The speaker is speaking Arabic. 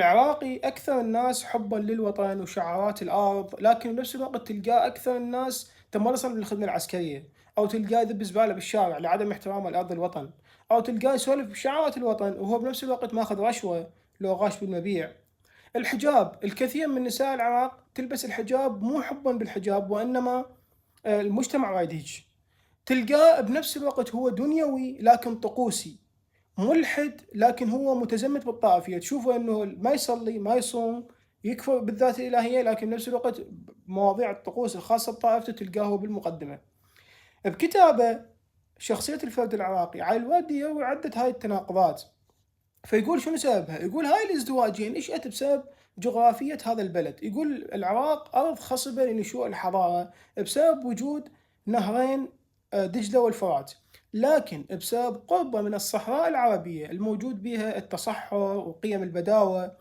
العراقي أكثر الناس حبًا للوطن وشعارات الأرض، لكن بنفس الوقت تلقاه أكثر الناس تمرسًا للخدمة العسكرية، أو تلقاه يذب زبالة بالشارع لعدم احترامه لأرض الوطن، أو تلقاه يسولف بشعارات الوطن وهو بنفس الوقت ماخذ رشوة لو غاش بالمبيع. الحجاب، الكثير من نساء العراق تلبس الحجاب مو حبًا بالحجاب وإنما المجتمع رايد هيج. تلقاه بنفس الوقت هو دنيوي لكن طقوسي، ملحد لكن هو متزمت بالطائفية، تشوفه إنه ما يصلي ما يصوم، يكفر بالذات الإلهية، لكن بنفس الوقت مواضيع الطقوس الخاصة بطائفته تلقاه هو بالمقدمة. بكتابه شخصية الفرد العراقي على الوالد يروي عدة هاي التناقضات، فيقول شنو سببها؟ يقول هاي الازدواجية نشأت بسبب جغرافية هذا البلد، يقول العراق أرض خصبة لنشوء الحضارة بسبب وجود نهرين دجلة والفرات، لكن بسبب قربه من الصحراء العربية الموجود بها التصحر وقيم البداوة